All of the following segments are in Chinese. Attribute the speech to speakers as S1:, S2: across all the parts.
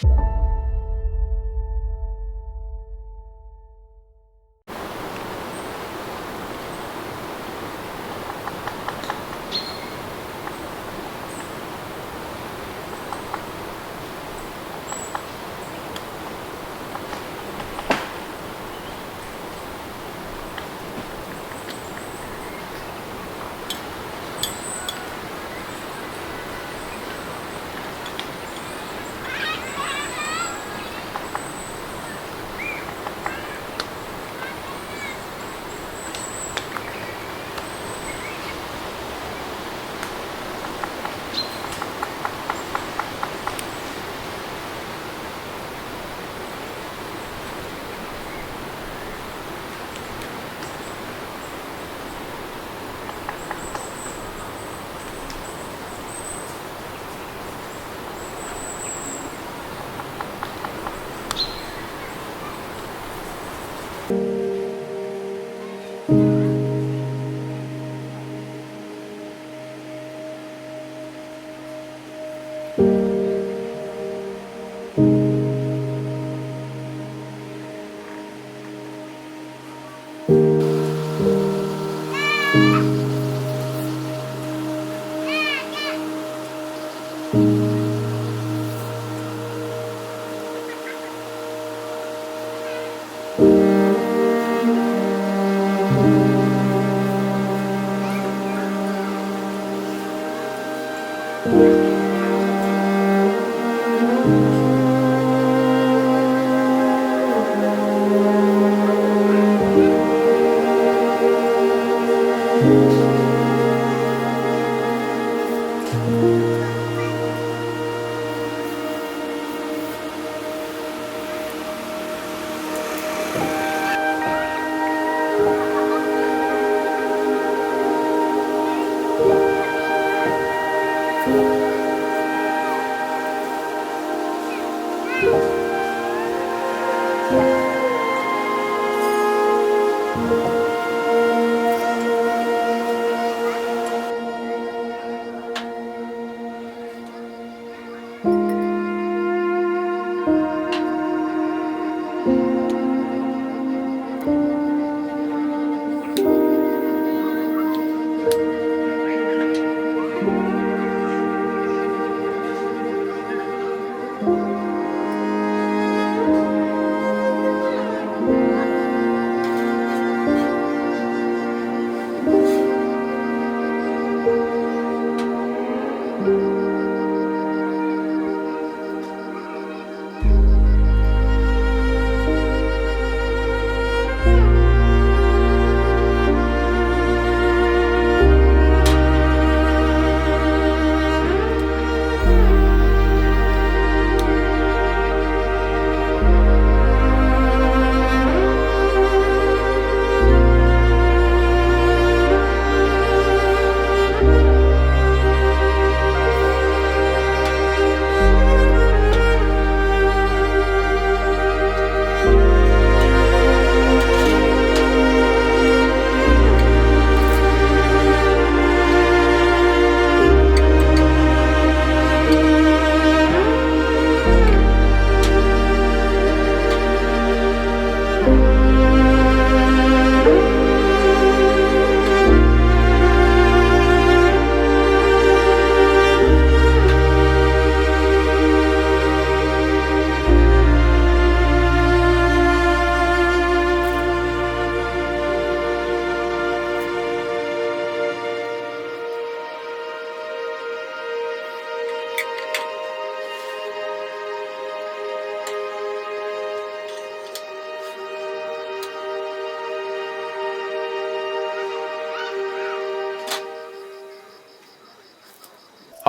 S1: Hello，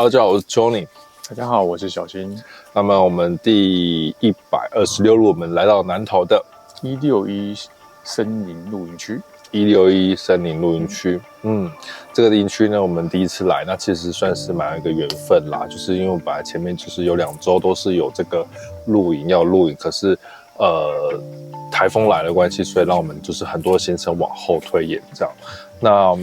S1: 大家好，我是 Johnny。
S2: 大家好，我是小新。
S1: 那么我们第126路，我们来到南投的
S2: 161森林露营区。
S1: 161森林露营区，这个营区呢，我们第一次来，那其实算是蛮有一个缘分啦，就是因为我本来前面就是有2周都是有这个露营要露营，可是台风来的关系，所以让我们就是很多行程往后推延这样。那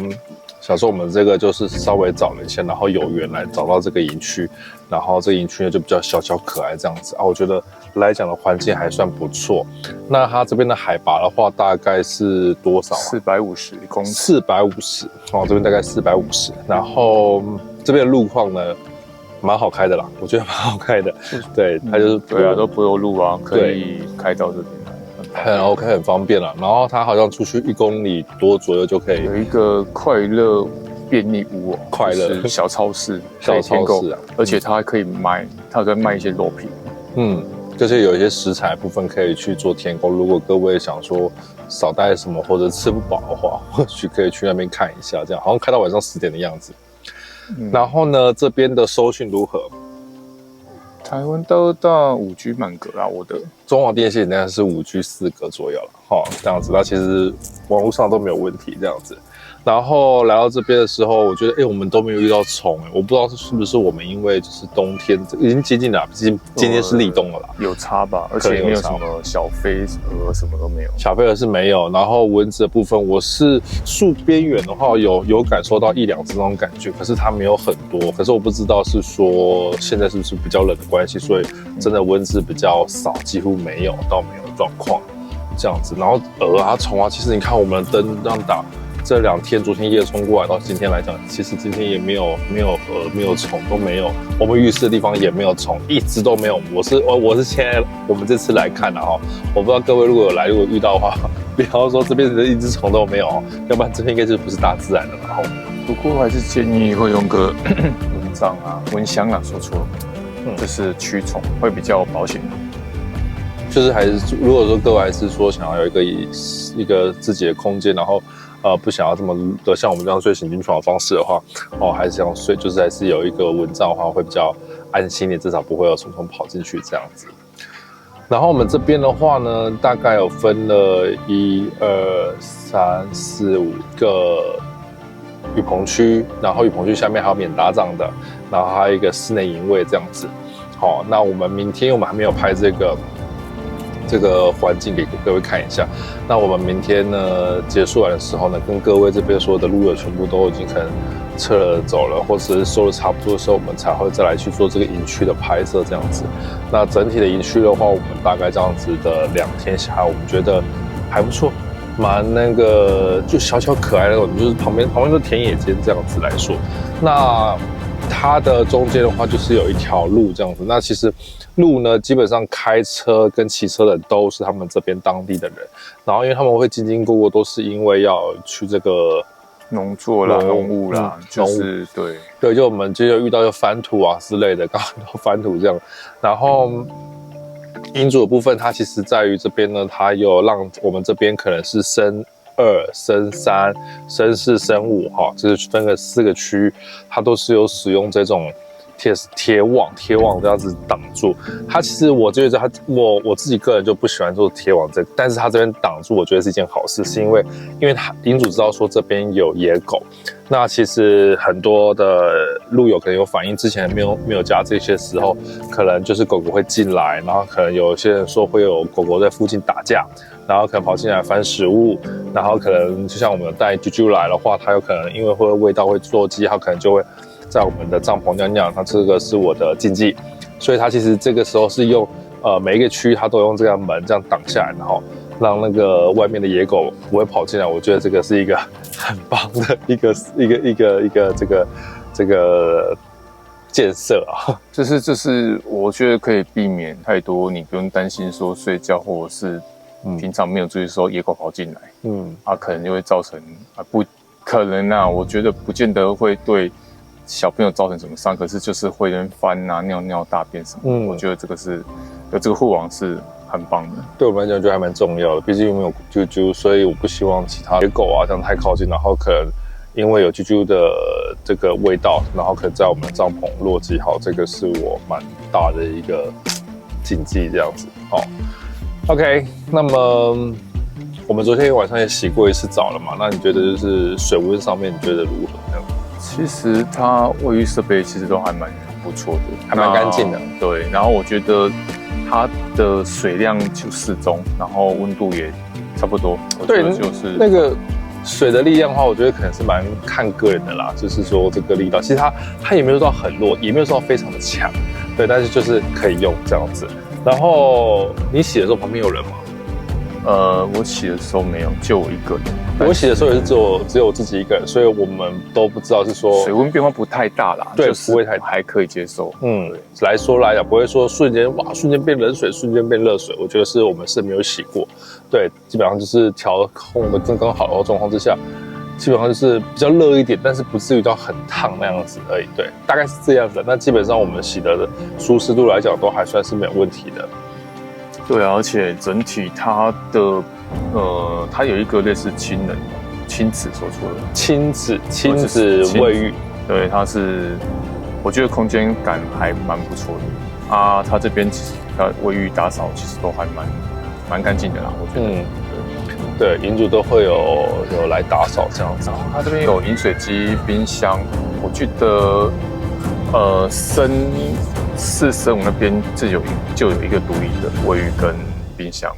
S1: 想说我们这个就是稍微找了一下，然后有缘来找到这个营区，然后这个营区呢就比较小巧可爱这样子啊，我觉得来讲的环境还算不错。那它这边的海拔的话大概是多少
S2: ？450公尺。
S1: 450哦，这边大概450，然后这边的路况呢蛮好开的啦，我觉得蛮好开的。对，它就是
S2: 对啊，都不用路啊，可以开到这边来。
S1: 很 OK， 很方便了。然后它好像出去1公里多左右就可以
S2: 有一个快乐便利屋哦，
S1: 快乐
S2: 小超市，
S1: 小超市啊，
S2: 而且它还可以卖，它在卖一些肉品。
S1: 就是有一些食材部分可以去做添购。如果各位想说少带什么或者吃不饱的话，或许可以去那边看一下，这样好像开到晚上10点的样子。然后呢，这边的收讯如何？
S2: 台湾都到5G 满格啦，我的
S1: 中华电信应该是5G 4格左右了，这样子，那其实网络上都没有问题，这样子。然后来到这边的时候，我觉得，我们都没有遇到虫，我不知道是不是我们因为就是冬天已经接近了，毕竟今天是立冬了啦，
S2: 有差吧，而且没有什么小飞蛾，什么都没有，
S1: 小飞蛾是没有。然后蚊子的部分，我是树边缘的话有感受到1-2只那种感觉，可是它没有很多。可是我不知道是说现在是不是比较冷的关系，所以真的蚊子比较少，几乎没有到没有状况这样子。然后蛾啊虫啊，其实你看我们的灯这样打。这2天，昨天夜冲过来到今天来讲，其实今天也没有蛾，没有虫，都没有。我们浴室的地方也没有虫，一直都没有。我是现在我们这次来看的哈，我不知道各位如果遇到的话，不要说这边的一只虫都没有，要不然这边应该就不是大自然的了。
S2: 不过还是建议会用个蚊帐啊、蚊香啊，说错了，就是驱虫会比较保险。
S1: 就是还是如果说各位还是说想要有一个自己的空间，然后不想要这么的像我们这样睡醒进床的方式的话，还是这样睡，就是还是有一个蚊帐的话会比较安心点，至少不会有虫虫跑进去这样子。然后我们这边的话呢，大概有分了1、2、3、4、5个雨棚区，然后雨棚区下面还有免打仗的，然后还有一个室内营位这样子。好，那我们明天我们还没有拍这个环境给各位看一下。那我们明天呢结束完的时候呢，跟各位这边所有的路友全部都已经可能撤了走了，或者是收的差不多的时候，我们才会再来去做这个营区的拍摄这样子。那整体的营区的话，我们大概这样子的2天下来，我们觉得还不错，蛮就小巧可爱的那种，就是旁边都田野间这样子来说。那它的中间的话就是有一条路这样子，那其实路呢基本上开车跟骑车的都是他们这边当地的人，然后因为他们会经过都是因为要去这个
S2: 农作啦、农务啦，就是对，
S1: 就我们就有遇到翻土啊之类的，刚好遇到翻土这样，然后营主的部分它其实在于这边呢，它有让我们这边可能是升2、升3、升4、升5哈，就是分个4个区域，它都是有使用这种铁网这样子挡住。它其实我觉得我自己个人就不喜欢做铁网但是它这边挡住，我觉得是一件好事，是因为营主知道说这边有野狗，那其实很多的路友可能有反映，之前没有加这些时候，可能就是狗狗会进来，然后可能有些人说会有狗狗在附近打架。然后可能跑进来翻食物，然后可能就像我们带啾啾来的话，它有可能因为会味道会做鸡，它可能就会在我们的帐篷尿尿，那这个是我的禁忌，所以它其实这个时候是用每一个区它都用这个门这样挡下来，然后让那个外面的野狗不会跑进来。我觉得这个是一个很棒的一个这个建设啊，
S2: 这是我觉得可以避免太多，你不用担心说睡觉或者是。平常没有注意说野狗跑进来，可能就会造成不可能啊，我觉得不见得会对小朋友造成什么伤，可是就是会人翻啊、尿尿、大便什么，我觉得这个是有这个护网是很棒的。
S1: 对我们来讲就还蛮重要的，毕竟没有啾啾，所以我不希望其他野狗啊这样太靠近，然后可能因为有啾啾的这个味道，然后可能在我们的帐篷落地，好，这个是我蛮大的一个禁忌这样子，OK， 那么我们昨天晚上也洗过一次澡了嘛？那你觉得就是水温上面你觉得如何？这样？
S2: 其实它卫浴设备其实都还蛮不错的，
S1: 还蛮干净的。
S2: 对，然后我觉得它的水量就适中，然后温度也差不多。
S1: 对，就是那个水的力量的话，我觉得可能是蛮看个人的啦，就是说这个力道，其实它也没有到很弱，也没有到非常的强，对，但是就是可以用这样子。然后你洗的时候旁边有人吗？
S2: 我洗的时候没有，就我一个人。
S1: 我洗的时候也是只有我自己一个人，所以我们都不知道是说
S2: 水温变化不太大啦，
S1: 对，
S2: 就是
S1: 不会太
S2: 还可以接受。
S1: 来讲不会说瞬间变冷水，瞬间变热水。我觉得是我们是没有洗过，对，基本上就是调控的刚刚好的状况之下，基本上就是比较热一点，但是不至于到很烫那样子而已。对，大概是这样子。那基本上我们洗的舒适度来讲，都还算是没有问题的。
S2: 对啊，而且整体它的它有一个类似亲子所出的
S1: 亲子卫浴，
S2: 对，它是我觉得空间感还蛮不错的啊。它这边其实卫浴打扫其实都还蛮干净的啦，我觉得。
S1: 对，银主都会有来打扫这样子。
S2: 然后它这边有饮水机、冰箱，我记得生5那边就有一个独立的卫浴跟冰箱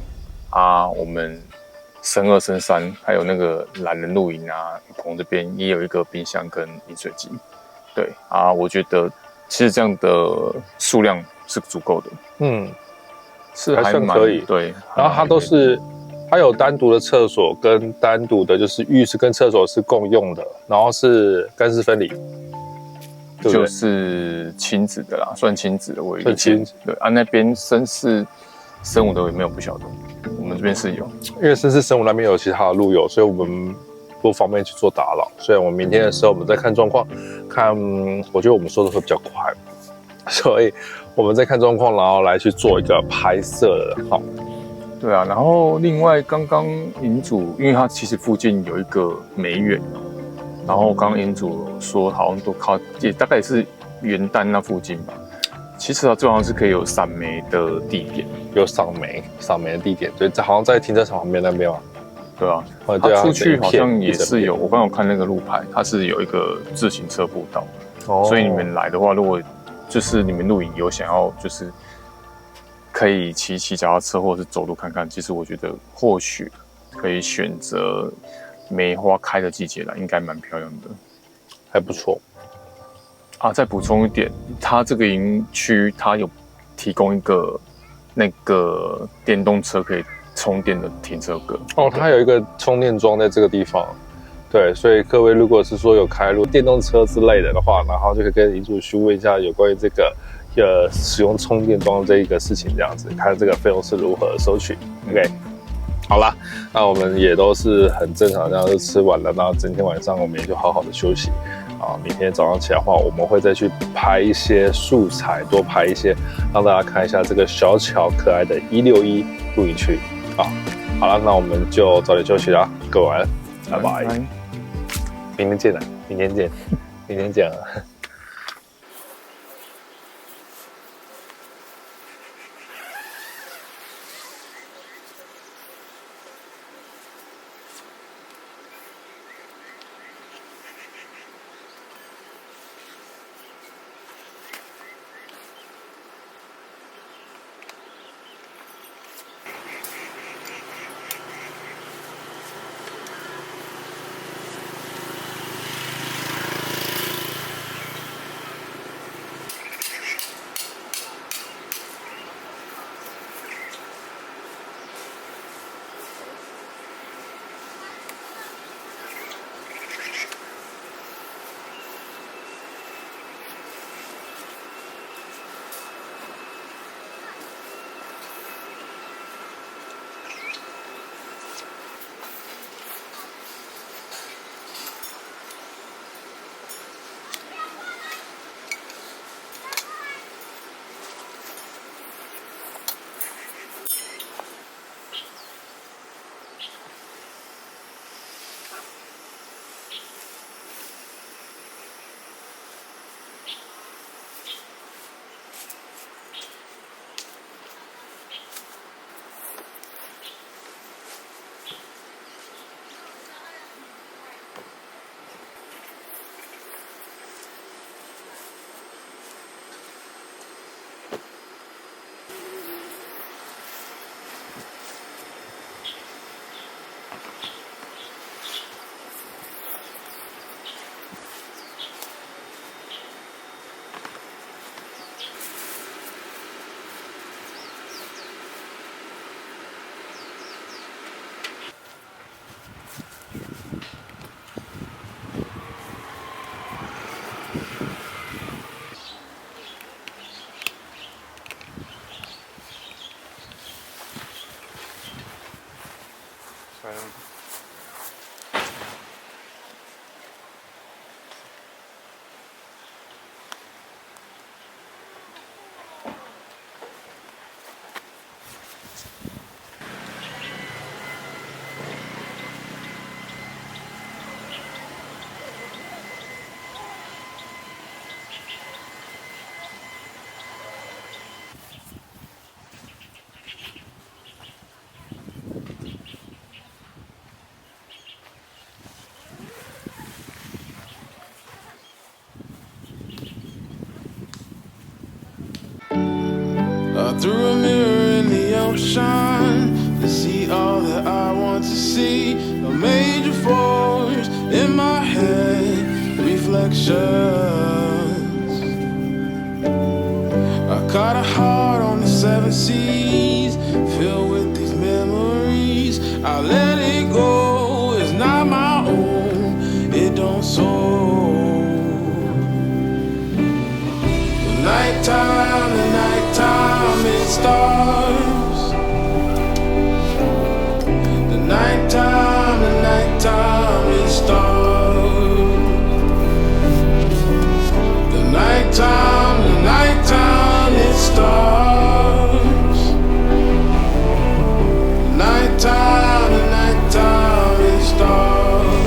S2: 啊。我们生2、生3还有那个懒人露营啊，雨棚这边也有一个冰箱跟饮水机。对啊，我觉得其实这样的数量是足够的。是还算可以。
S1: 对，然后它有单独的厕所跟单独的就是浴室跟厕所是共用的，然后是干湿分离。对对
S2: 就是亲子的啦，算亲子的卫浴。
S1: 算亲子。
S2: 对啊，那边生4、生5的有没有不晓得，我们这边是有。
S1: 因为生4、生5那边有其他的路友，所以我们不方便去做打扰。所以我们明天的时候，我们再看状况，我觉得我们说的会比较快，所以我们再看状况，然后来去做一个拍摄的。好。
S2: 对啊，然后另外刚刚营主，因为他其实附近有一个梅园，然后刚刚营主说好像都靠，也大概也是元旦那附近吧。其实最好像是可以有赏梅的地点，
S1: 有赏梅的地点，对，好像在停车场旁边那边嘛。
S2: 对啊，
S1: 对啊，
S2: 出去好像也是有，我刚刚看那个路牌，它是有一个自行车步道，所以你们来的话，如果就是你们露营有想要就是可以骑脚踏车或者是走路看看，其实我觉得或许可以选择梅花开的季节来，应该蛮漂亮的，
S1: 还不错。
S2: 啊，再补充一点，它这个营区它有提供一个那个电动车可以充电的停车格。
S1: 它有一个充电桩在这个地方。对，所以各位如果是说有开路电动车之类的话，然后就可以跟营主询问一下有关于这个使用充电桩这一个事情，这样子看这个费用是如何收取。OK， 好啦，那我们也都是很正常，这样就吃完了，那整天晚上我们也就好好的休息啊。明天早上起来的话，我们会再去拍一些素材，多拍一些，让大家看一下这个小巧可爱的161露营区啊。好了，那我们就早点休息啦，各位晚安，拜拜。明天见了，明天见啊。
S3: through a mirror in the ocean to see all that I want to see. A major force in my head, reflections. I caught a heart on the 7 seas, filled with these memories. I let it go, it's not my own, it don't soar. The nighttime, it starts. The nighttime, it starts. The nighttime, it starts. The nighttime, it starts.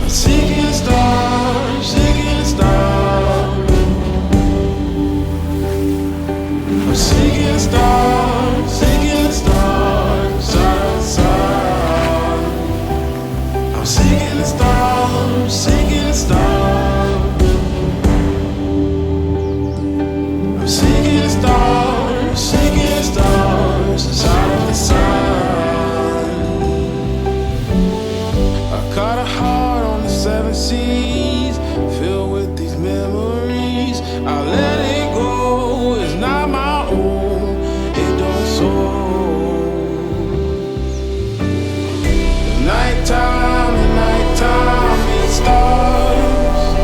S3: I'm seeking stars, seeking stars. I'm seeking stars, seeking stars, side to side. I'm seeking stars, seeking stars. I'm seeking stars, side to side. I caught a heart on the 7 seas, filled with these memories. I let it go, it's not my own, it don't soar. The nighttime, it starts.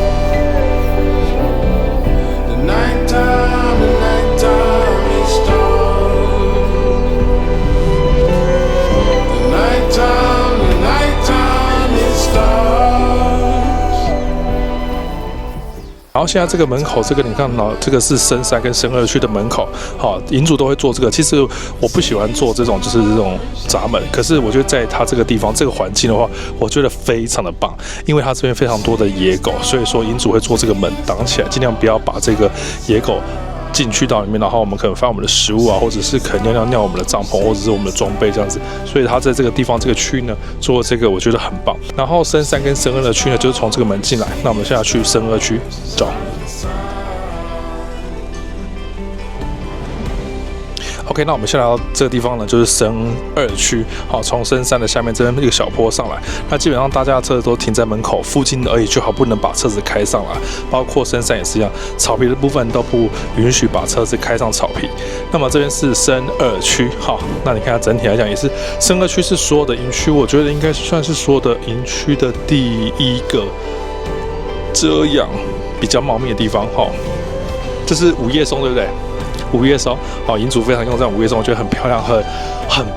S3: The nighttime, it starts. The nighttime, it starts.
S1: 然后现在这个门口，这个你看到，这个是深3跟深2区的门口，好，营主都会做这个。其实我不喜欢做这种，就是这种闸门，可是我觉得在它这个地方，这个环境的话，我觉得非常的棒，因为它这边非常多的野狗，所以说营主会做这个门挡起来，尽量不要把这个野狗进去到里面，然后我们可能放我们的食物啊，或者是可能尿我们的帐篷，或者是我们的装备这样子。所以它在这个地方这个区呢，做这个我觉得很棒。然后深3跟深2的区呢，就是从这个门进来。那我们现在去深2区找。OK， 那我们现在来到这个地方呢，就是深2区。好，从深3的下面这边一个小坡上来，那基本上大家的车都停在门口附近而已，最好不能把车子开上来。包括深3也是一样，草皮的部分都不允许把车子开上草皮。那么这边是深2区，好，那你看它整体来讲也是深2区是所有的营区，我觉得应该算是所有的营区的第一个遮阳比较茂密的地方。好，这是午夜松，对不对？午夜松，好，营主非常用这种午夜松，我觉得很漂亮，很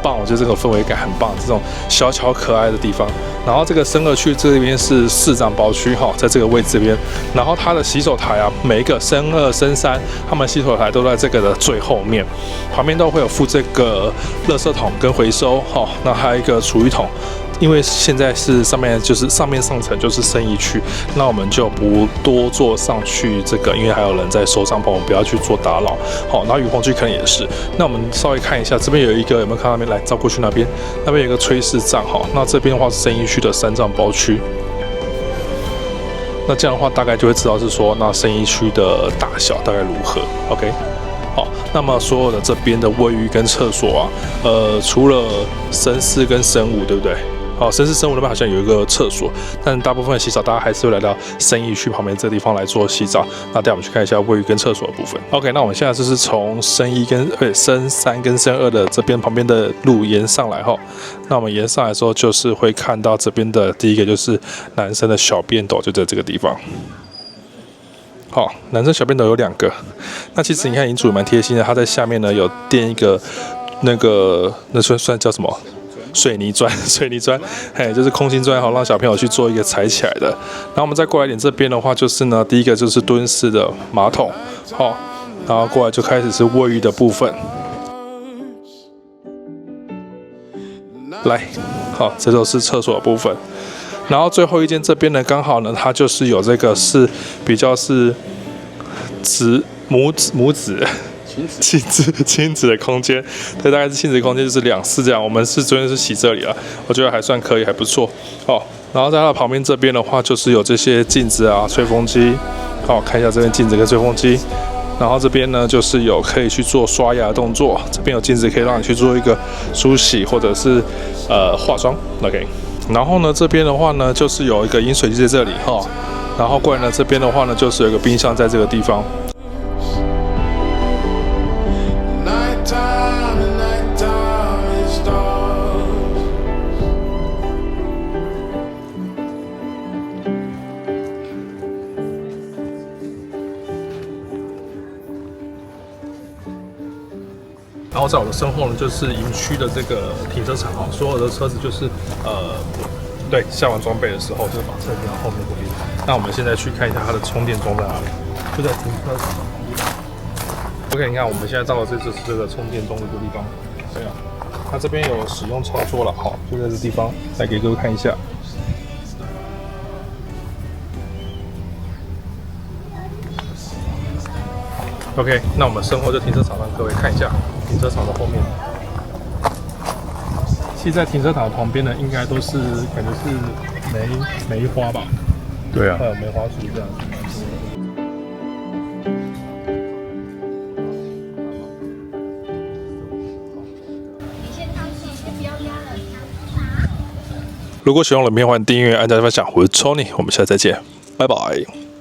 S1: 棒，我觉得这个氛围感很棒，这种小巧可爱的地方。然后这个深2区这边是市长包区，哈，在这个位置这边。然后它的洗手台啊，每一个深2、深3，他们洗手台都在这个的最后面，旁边都会有附这个垃圾桶跟回收，哈，那还有一个厨余桶。因为现在是上面上层就是生意区，那我们就不多做上去这个，因为还有人在收帐篷，我们不要去做打扰。好，然后雨棚区可能也是。那我们稍微看一下，这边有一个有没有看到那边来照过去那边有一个炊事站哈，那这边的话是生意区的3帐包区。那这样的话大概就会知道是说那生意区的大小大概如何。OK。好，那么所有的这边的卫浴跟厕所啊，除了深4跟深5，对不对？好，深4、深5那边好像有一个厕所，但大部分的洗澡大家还是会来到生意区旁边这个地方来做洗澡。那带我们去看一下卫浴跟厕所的部分。OK， 那我们现在就是从深3跟深2的这边旁边的路沿上来哈。那我们沿上来的时候，就是会看到这边的第一个就是男生的小便斗，就在这个地方。好，男生小便斗有2个。那其实你看营主也蛮贴心的，他在下面呢有垫一个那算叫什么？水泥砖，嘿，就是空心砖，好让小朋友去做一个踩起来的。然后我们再过来一点这边的话，就是呢，第一个就是蹲式的马桶，好，然后过来就开始是卫浴的部分。来，好，这就是厕所的部分。然后最后一间这边呢，刚好呢，它就是有这个是比较是母子。亲子的空间，这大概是亲子空间，就是2室这样。我们是昨天是洗这里啊，我觉得还算可以，还不错哦。然后在它的旁边这边的话，就是有这些镜子啊、吹风机。好，看一下这边镜子跟吹风机。然然后这边呢就是有可以去做刷牙的动作，这边有镜子可以让你去做一个梳洗或者是化妆 ，OK。然后呢这边的话呢就是有一个饮水机在这里哈，然后过来呢这边的话呢就是有一个冰箱在这个地方。然后在我的身后呢，就是营区的这个停车场哦，所有的车子就是对，下完装备的时候就是把车停到后面这边。那我们现在去看一下它的充电桩在哪里，就在停车场旁边。OK， 你看我们现在到了这个充电桩的这个地方，对啊，它这边有使用操作了，好，就在这地方，来给各位看一下。OK， 那我们身后就停车场，让各位看一下停车场的后面。其实，在停车场旁边呢，应该都是感觉是梅花吧？
S2: 对啊，
S1: 梅花树这样子。如果喜欢我的影片，欢迎订阅、按赞、分享。我是 Tony， 我们下次再见，拜拜。